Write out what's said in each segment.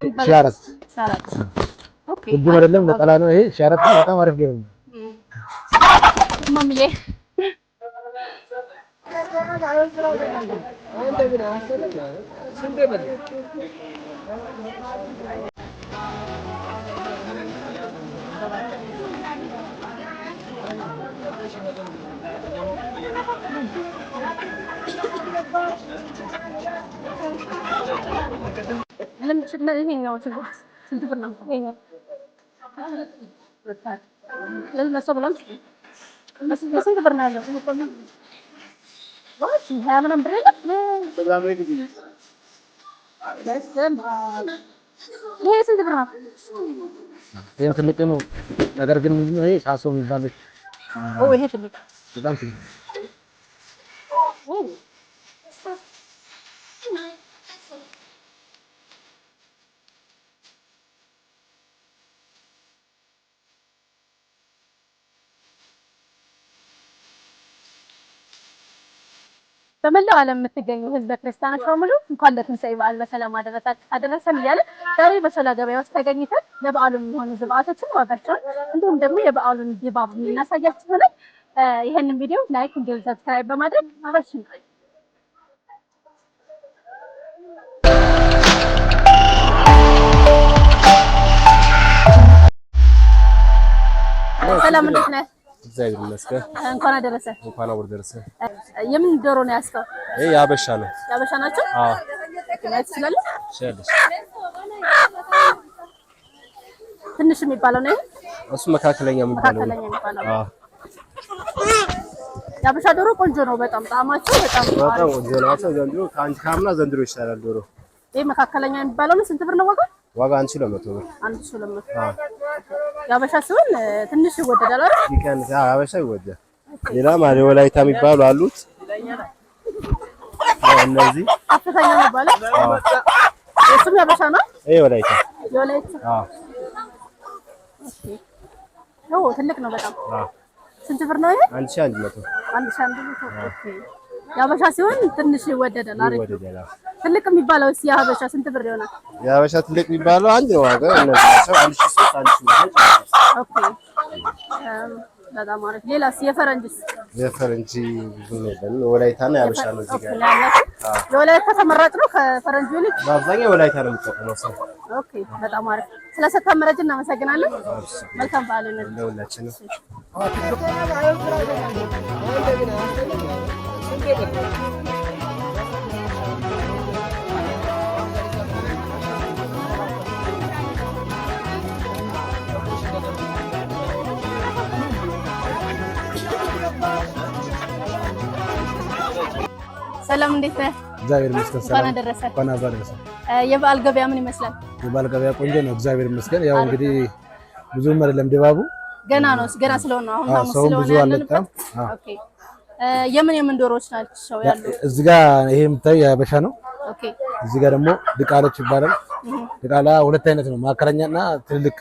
ሻረት ሻረት ኦኬ እዚህ አይደለም ለጠላ ነው ይሄ ሻረት በጣም አሪፍ ነው ማሚዬ لم شفنا هنا سنتفرنا هنا لما صبرنا بس سنتفرنا له واش ها من بريلا بس ليه سنتفرنا هي ትልቅ ነው ነገር ግን ምንድነው ይሄ ሳሶ የሚባል ኦ ይሄ ትልቅ በጣም ትልቅ በመላው ዓለም የምትገኙ ህዝበ ክርስቲያኖች በሙሉ እንኳን ለትንሳኤ በዓል በሰላም አደረሰን እያለን ዛሬ በሾላ ገበያ ውስጥ ተገኝተን ለበዓሉ የሚሆኑ ግብአቶችን ዋጋቸውን እንዲሁም ደግሞ የበዓሉን ድባብ እናሳያችሁ ይሆናል። ይሄንን ቪዲዮ ላይክ እንዲሁም ሰብስክራይብ በማድረግ አብራችሁን ቆዩ። ሰላም እንዴት ነህ? እግዚአብሔር ይመስገን። እንኳን አደረሰ። እንኳን አብሮ ደረሰ። የምን ዶሮ ነው ያስከው? ይሄ ያበሻ ነው። ያበሻ ናቸው? አዎ። ማለት ትችላለህ? ሸልሽ ትንሽ የሚባለው ነው። እሱ መካከለኛ የሚባለው ነው። አዎ። ያበሻ ዶሮ ቆንጆ ነው በጣም ጣዕማቸው በጣም ቆንጆ ናቸው። ዘንድሮ ከአንቺ ካምና ዘንድሮ ይሻላል ዶሮ። ይሄ መካከለኛ የሚባለው ነው። ስንት ብር ነው ዋጋው? ዋጋ 1200 ብር። 1200። አዎ። ያበሻ ሲሆን ትንሽ ይወደዳል አይደል? ይቀንስ። ያበሻ ይወደዳል። ሌላ ማለት ወላይታ የሚባሉ አሉት። እነዚህ ከፍተኛ የሚባለው እሱም ያበሻ ነው። ይሄ ወላይታ የወላይታ። አዎ። ኦኬ። ትልቅ ነው በጣም። አዎ። ስንት ብር ነው ይሄ? 1100። 1100። ኦኬ። ያበሻ ሲሆን ትንሽ ይወደዳል አይደል? ይወደዳል። ትልቅ የሚባለው የሀበሻ ስንት ብር ይሆናል? የሀበሻ ትልቅ የሚባለው አንድ ነው ዋጋ። እነዚህ ናቸው 1300 1200። ኦኬ። በጣም አሪፍ። ሌላስ የፈረንጅስ? የፈረንጅ ብዙ ነው። ወላይታና ያበሻ ነው እዚህ ጋር። የወላይታ ተመራጭ ነው ከፈረንጅ ይልቅ? በአብዛኛው ወላይታ ነው የሚጠቀመው ሰው። ኦኬ። በጣም አሪፍ። ስለሰጠን መረጃ እናመሰግናለን። መልካም በዓል ይሁንልን ለሁላችንም። ሰላም እንዴት ነህ? እግዚአብሔር ይመስገን። ሰላም አደረሰ። እንኳን አደረሰ። የበዓል ገበያ ምን ይመስላል? የበዓል ገበያ ቆንጆ ነው፣ እግዚአብሔር ይመስገን። ያው እንግዲህ ብዙም አይደለም ድባቡ ገና ነው። ገና ስለሆነ ነው አሁን ሰው ብዙ አልመጣም። ኦኬ። የምን ዶሮዎች ናቸው ያሉ? እዚህ ጋር ይሄ የምታየው የሀበሻ ነው። ኦኬ። እዚህ ጋር ደግሞ ድቃሎች ይባላል። ድቃላ ሁለት አይነት ነው፣ ማከለኛና ትልልቅ።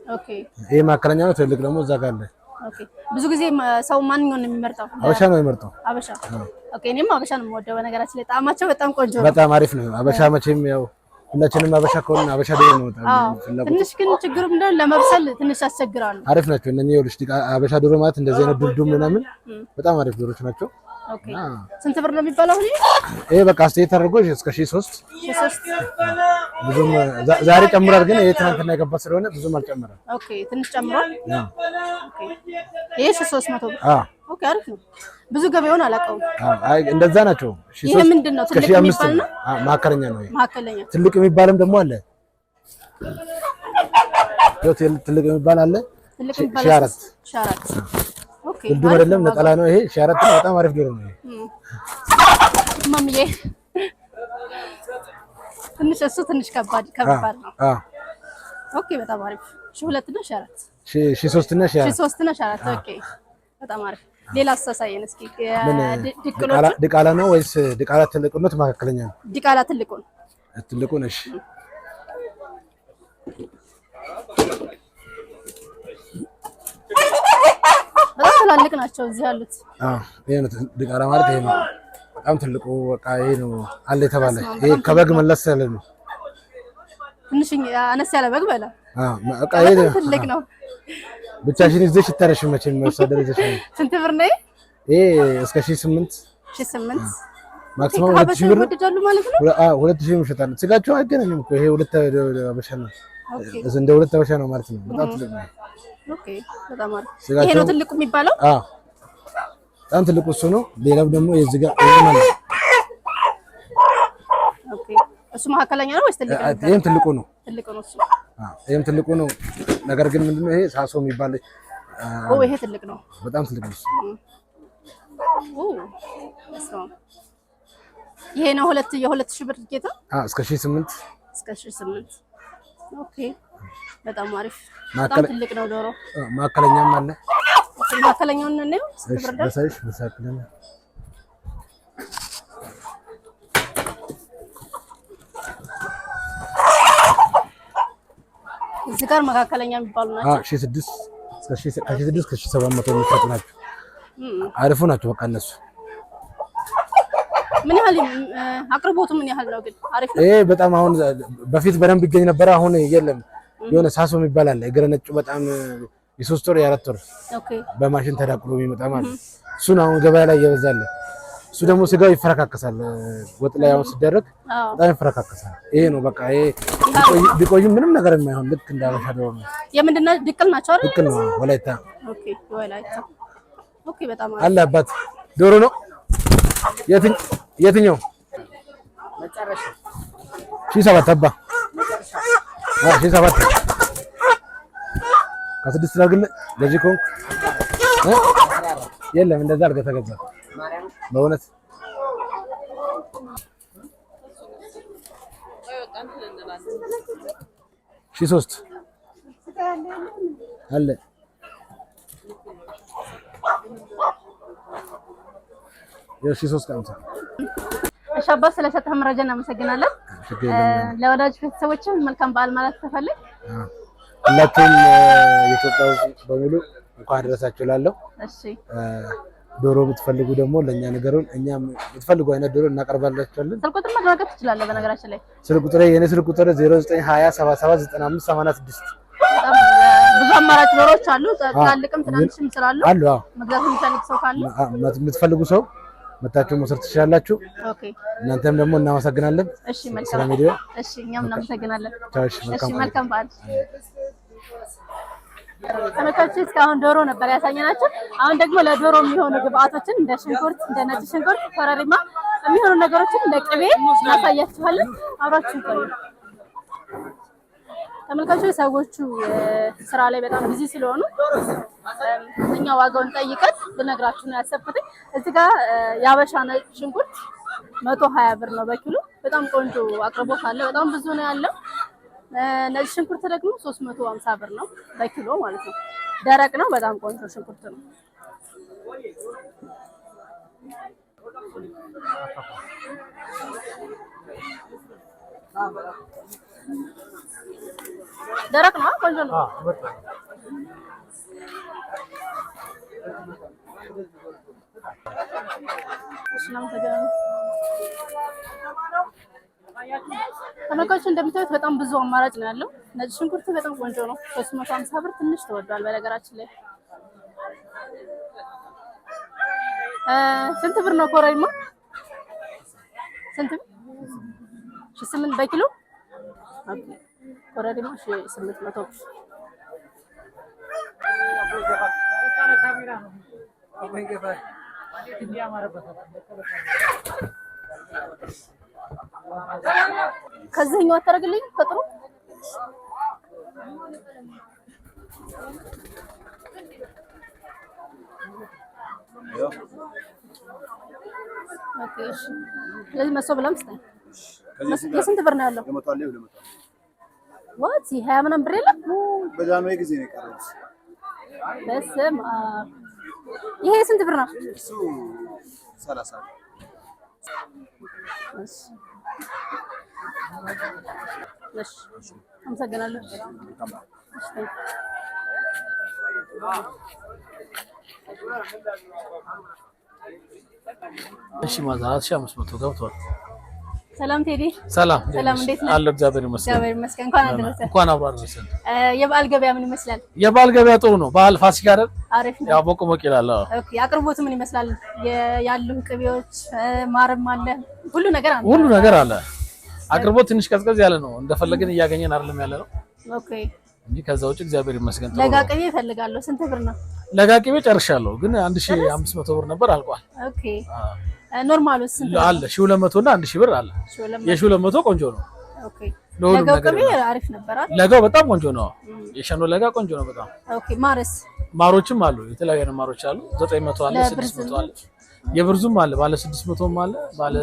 ኦኬ። ይሄ ማከለኛ ነው፣ ትልልቅ ደግሞ እዛ ጋር አለ። ኦኬ። ብዙ ጊዜ ሰው ማንኛውን ነው የሚመርጠው? ሀበሻ ነው የሚመርጠው። ሀበሻ። ኦኬ። እኔም ሀበሻ ነው የምወደው። በነገራችን ላይ ጣዕማቸው በጣም ቆንጆ ነው። በጣም አሪፍ ነው ሀበሻ። መቼም ያው ሁላችንም ሀበሻ ከሆነ ሀበሻ ዶሮ ነው በጣም ትንሽ ግን ችግሩ ምንድነው ለመብሰል ትንሽ ያስቸግራሉ። አሪፍ ናቸው እነኚህ። ይኸውልሽ ሀበሻ ዶሮ ማለት እንደዚህ አይነት ዱልዱም ምናምን በጣም አሪፍ ዶሮች ናቸው። ኦኬ። ስንት ብር ነው የሚባለው? ይሄ በቃ አስተያየት ተደርጎ እስከ 1300 ብዙም ዛሬ ጨምሯል፣ ግን ይሄ ትናንትና የገባ ስለሆነ ብዙም አልጨመረም። ኦኬ። ትንሽ ጨምሯል። ኦኬ። ይሄ 300 ብር። ኦኬ። አሪፍ ነው። ብዙ ገበያውን አላውቀውም። አይ እንደዛ ናቸው። ይሄ ምንድነው? ትልቅ የሚባል ነው? ማከለኛ ነው። ይሄ ማከለኛ። ትልቅ የሚባልም ደግሞ አለ። ትልቅ የሚባል አለ። ትልቅ የሚባል ሻራት። ኦኬ። ሁሉ አይደለም ነጠላ ነው ይሄ ሻራት ነው። በጣም አሪፍ ዶሮ ነው ይሄ። ማሚዬ እሱ ትንሽ ከባድ ነው። ኦኬ። በጣም አሪፍ። 2 እና ሻራት 3 እና ሻራት 3 እና ሻራት። ኦኬ። በጣም አሪፍ። ሌላ አስተሳየን እስኪ ድቃላ ነው ወይስ ድቃላ ትልቁ ነው መካከለኛ ነው? ድቃላ ትልቁ ነው። ትልቁ ነው። እሺ በጣም ትላልቅ ናቸው እዚህ ያሉት። ይሄ ነው ድቃላ ማለት ይሄ ነው። በጣም ትልቁ በቃ ይሄ ነው አለ የተባለ። ይሄ ከበግ መለስ ያለ ነው። ትንሽ አነስ ያለ በግ በላ በቃ ይሄ ትልቅ ነው። ብቻሽን ይዘሽ ይታረሽ መቼም መሰደር ይዘሽ ስንት ብር ነው ይሄ? እስከ 8 ማክሲማም 2000 ብር ወደዳሉ ማለት ነው። 2000 ይሸጣል። ስጋቸው አይገናኝም እኮ ይሄ ሁለት አበሻ ነው። እንደ ሁለት አበሻ ነው ማለት ነው። በጣም ትልቅ ነው። ኦኬ በጣም አሪፍ። ይሄ ነው ትልቁ የሚባለው? በጣም ትልቁ እሱ ነው። ሌላው ደግሞ የዚህ ጋር ይሄ ማለት ኦኬ እሱ መካከለኛ ነው ወይስ ትልቅ ነው? ይሄም ትልቁ ነው። ትልቁ ነው እሱ። ይሄም ትልቁ ነው። ነገር ግን ምንድነው ይሄ ሳሶ የሚባል ይሄ ትልቅ ነው። በጣም ትልቅ ነው። ይሄ ነው የ2000 ብር ጌታ? እስከ 8 እስከ 8 ኦኬ በጣም አሪፍ። በጣም ትልቅ ነው ዶሮ። ማከለኛም አለ። ማከለኛውን ነው በሳይሽ በሳክለና እዚህ ጋር መካከለኛ የሚባሉ ናቸው። 6 እስከ 700 የሚሸጡ ናቸው። አሪፉ ናቸው። በቃ እነሱ ምን ያህል አቅርቦቱ ምን ያህል ነው ግን? አሪፍ ነው። ይሄ በጣም አሁን በፊት በደንብ ይገኝ ነበር። አሁን የለም። የሆነ ሳሶ የሚባል አለ። እግረ ነጩ በጣም የ3 ወር የ4 ወር በማሽን ተዳቅሎ የሚመጣ ማለት እሱን አሁን ገበያ ላይ እየበዛለ። እሱ ደግሞ ስጋው ይፈረካከሳል። ወጥ ላይ አሁን ሲደረግ በጣም ይፈረካከሳል። ይሄ ነው በቃ ይሄ ቢቆይ ምንም ነገር የማይሆን ልክ እንዳበሻ ዶሮ ነው። የምንድነው ድቅል ናቸው አይደል? ድቅል ነው ወላይታ። ኦኬ ወላይታ። ኦኬ በጣም አለ አባት ዶሮ ነው። የትኛው መጨረሻ 7 አባ 7 ከ6 ላግል ለዚህ ኮንክ የለም እንደዛ አድርገህ ተገዛ። በእውነት ሺህ 3 አለ የሺህ 3 ቀምሳ ሻባ ስለሰጠህ መረጃ እናመሰግናለን። ለወዳጅ ቤተሰቦችም መልካም በዓል ማለት ተፈልግ ሁላችሁም የኢትዮጵያ በሙሉ እንኳን አደረሳችሁ እላለሁ። እሺ ዶሮ የምትፈልጉ ደግሞ ለኛ ነገሩን እኛ የምትፈልጉ አይነት ዶሮ እናቀርባላችኋለን። ስልክ ቁጥር ማድረግ ትችላለህ። በነገራችን ላይ ስልክ ቁጥር የኔ ስልክ ቁጥር 0920779586 በጣም ብዙ አማራጭ ዶሮዎች አሉ። ትላልቅም ትናንሽም ስላሉ አሉ። መግዛት የሚፈልግ ሰው ካለ የምትፈልጉ ሰው መታችሁ መውሰድ ትችላላችሁ። ኦኬ እናንተም ደግሞ እናመሰግናለን። እሺ መልካም ቪዲዮ። እሺ እኛም እናመሰግናለን። እሺ መልካም በዓል። ተመልካቾች እስካሁን ዶሮ ነበር ያሳየናችሁ። አሁን ደግሞ ለዶሮ የሚሆኑ ግብአቶችን እንደ ሽንኩርት፣ እንደ ነጭ ሽንኩርት፣ ኮረሪማ የሚሆኑ ነገሮችን ለቅቤ እናሳያችኋለን። አብራችሁ ቆዩ። ተመልካቾች ሰዎቹ ስራ ላይ በጣም ቢዚ ስለሆኑ እኛ ዋጋውን ጠይቀን ልነግራችሁ ነው ያሰብኩት። እዚህ ጋር የአበሻ ነጭ ሽንኩርት 120 ብር ነው በኪሎ። በጣም ቆንጆ አቅርቦት አለ። በጣም ብዙ ነው ያለው። ነጭ ሽንኩርት ደግሞ 350 ብር ነው በኪሎ ማለት ነው። ደረቅ ነው። በጣም ቆንጆ ሽንኩርት ነው። ደረቅ ነው። ቆንጆ ነው። ተመልካቾች እንደምታዩት በጣም ብዙ አማራጭ ነው ያለው። ነጭ ሽንኩርት በጣም ቆንጆ ነው። 350 ብር ትንሽ ተወዷል በነገራችን ላይ። ስንት ብር ነው ኮረሪማ? ስንት ብር? 8 በኪሎ። ኦኬ ኮረሪማ 800 ብር። ከዚህኛው አታረግልኝ ከጥሩ ኦኬ እሺ። ለዚህ መሶብ ለምስጠኝ የስንት ብር ነው ያለው? ዋት 20 ምናምን ብር የለም። በጃንዋሪ ጊዜ ነው የቀረው። በስመ አብ። ይሄ ስንት ብር ነው? እሱ 30 እሺ እሺ አመሰግናለሁ። እሺ ማዛ 1500 ገብቷል። ሰላም ቴዲ። ሰላም እንዴት ነህ? አለ እግዚአብሔር ይመስገን። እግዚአብሔር ይመስገን። እንኳን አደረሰህ። እንኳን አብሮ አደረሰን። የበዓል ገበያ ምን ይመስላል? የበዓል ገበያ ጥሩ ነው። በዓል ፋሲካ አይደል? አሪፍ ነው። ያው ሞቅ ሞቅ ይላል። ኦኬ። አቅርቦት ምን ይመስላል? ያሉ ቅቤዎች ማርም አለ፣ ሁሉ ነገር አለ። አቅርቦት ትንሽ ቀዝቀዝ ያለ ነው። እንደፈለግን እያገኘን አይደለም ያለ ነው። ኦኬ። እንጂ ከዛ ውጭ እግዚአብሔር ይመስገን ጥሩ ነው። ለጋ ቅቤ እፈልጋለሁ። ስንት ብር ነው? ለጋ ቅቤ ጨርሻለሁ፣ ግን 1500 ብር ነበር አልቋል። ኦኬ። ኖርማሉ ስንት አለ? 1200 እና 1000 ብር አለ። የ1200 ቆንጆ ነው። ኦኬ። ለጋው ቅቤ አሪፍ ነበር አይደል? ለጋው በጣም ቆንጆ ነው። የሸኖ ለጋ ቆንጆ ነው በጣም። ኦኬ። ማሮችም አሉ፣ የተለያዩ ማሮች አሉ። 900 አለ፣ 600 አለ፣ የብርዙም አለ፣ ባለ 600ም አለ፣ ባለ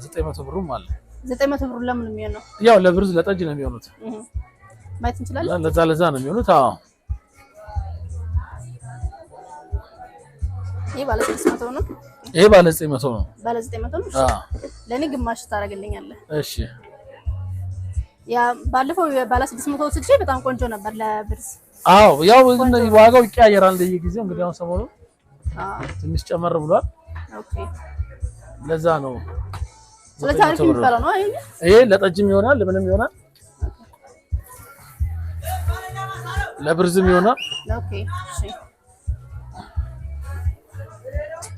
900 ብሩም አለ። 900 ብሩ ለምን ነው የሚሆነው? ያው ለብርዝ ለጠጅ ነው የሚሆኑት። ማየት እንችላለን። ለዛ ነው የሚሆኑት። አዎ ይሄ ባለ 600 ነው። ይሄ ባለ 900 ነው። ባለ 900 ነው። አዎ ለኔ ግማሽ ታደርግልኛለህ? እሺ። ያ ባለፈው ባለ 600 ወስጄ በጣም ቆንጆ ነበር ለብርዝ። አዎ ያው ዋጋው ይቀያየራል እንደየጊዜው። እንግዲህ አሁን ሰሞኑ ትንሽ ጨመር ብሏል። ኦኬ። ለዛ ነው። ስለዚህ አሪፍ የሚባለው ነው። ይሄ ለጠጅም ይሆናል፣ ለምንም ይሆናል፣ ለብርዝም ይሆናል። ኦኬ። እሺ።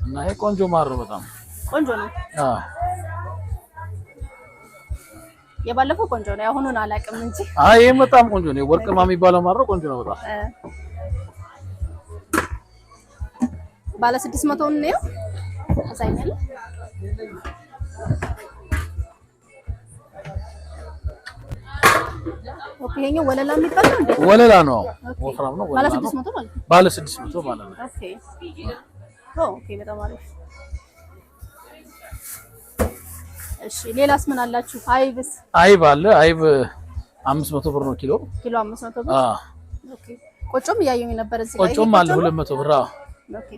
እና ይሄ ቆንጆ ማር ነው፣ በጣም ቆንጆ ነው። አዎ የባለፈው ቆንጆ ነው። አሁኑን አላውቅም እንጂ ይሄ በጣም ቆንጆ ነው። ወርቅማ የሚባለው ማር ነው፣ ቆንጆ ነው በጣም። ባለ 600 ነው አሳይኛል። ኦኬ። ይሄኛው ወለላ የሚባለው እንዴ? ወለላ ነው፣ ወፍራም ነው። ባለ 600 ማለት ነው። ባለ 600 ማለት ነው። ኦኬ። ኦኬ። በጣም አሪፍ። እሺ። ሌላስ ምን አላችሁ? አይብ አለ። አይብ 500 ብር ነው ኪሎ 500 ብር። ኦኬ። ቆጮም እያየሁኝ ነበር እዚህ ጋር። ቆጮም አለ 200 ብር። ኦኬ።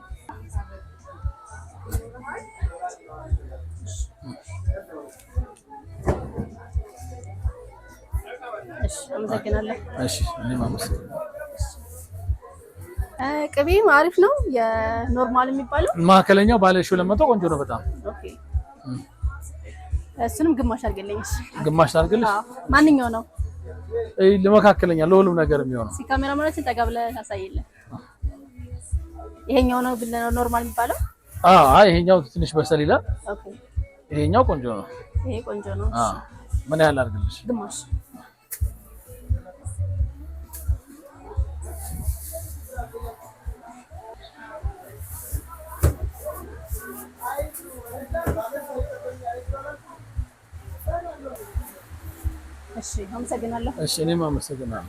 እሺ። አመሰግናለሁ። እሺ። እኔም አመሰግናለሁ። ቅቤም አሪፍ ነው። የኖርማል የሚባለው ማከለኛው ባለ 200 ቆንጆ ነው በጣም። ኦኬ። እሱንም ግማሽ አድርገልኝ። እሺ። ግማሽ አድርገልሽ? ማንኛው ነው? ለመካከለኛ ለሁሉም ነገር የሚሆነው። ካሜራማናችን ጠጋ ብለህ ታሳይልህ። ይሄኛው ነው ግን ኖርማል የሚባለው? ይሄኛው ትንሽ በሰል ይላል። ኦኬ። ይሄኛው ቆንጆ ነው። ይሄ ቆንጆ ነው። ምን ያህል አድርገልሽ? ግማሽ። እሺ። አመሰግናለሁ። እሺ። እኔም አመሰግናለሁ።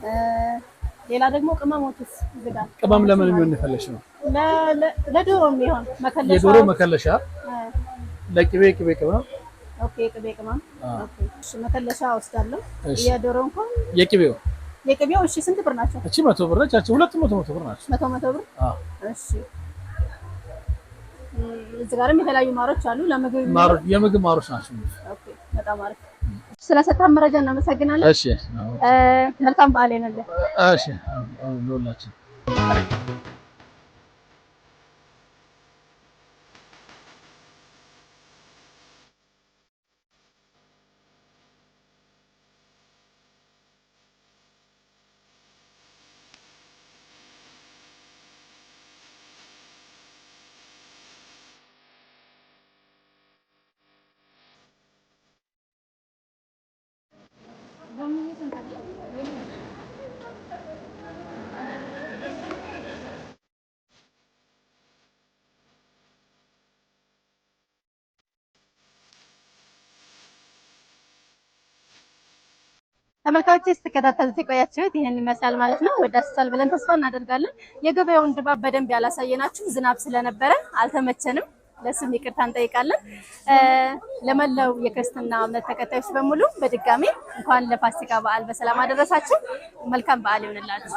ሌላ ደግሞ ቅመሞችስ ይዘጋል? ቅመም ለምን የሚሆን ይፈልሽ ነው? ለዶሮ የሚሆን መከለሻ። የዶሮ መከለሻ፣ ለቅቤ ቅመም። ኦኬ። ቅቤ ቅመም። ኦኬ። እሺ። መከለሻ ወስዳለሁ። የዶሮ እንኳን የቅቤው እሺ። ስንት ብር ናቸው? እቺ 100 ብር ነች። እቺ 200 ብር ናቸው። 100 ብር። እሺ። እዚህ ጋርም የተለያዩ ማሮች አሉ። የምግብ ማሮች ናቸው። ኦኬ። በጣም አሪፍ። ስለሰጣን መረጃ እናመሰግናለን። እሺ። መልካም በዓል ይሁንልህ። እሺ። ሁላችን ተመልካቾች ስትከታተሉት የቆያችሁት ይሄን ይመስላል ማለት ነው። ወዳችኋል ብለን ተስፋ እናደርጋለን። የገበያውን ድባብ በደንብ ያላሳየናችሁ ዝናብ ስለነበረ አልተመቸንም። ለሱም ይቅርታ እንጠይቃለን። ለመላው የክርስትና እምነት ተከታዮች በሙሉ በድጋሚ እንኳን ለፋሲካ በዓል በሰላም አደረሳችሁ። መልካም በዓል ይሁንላችሁ።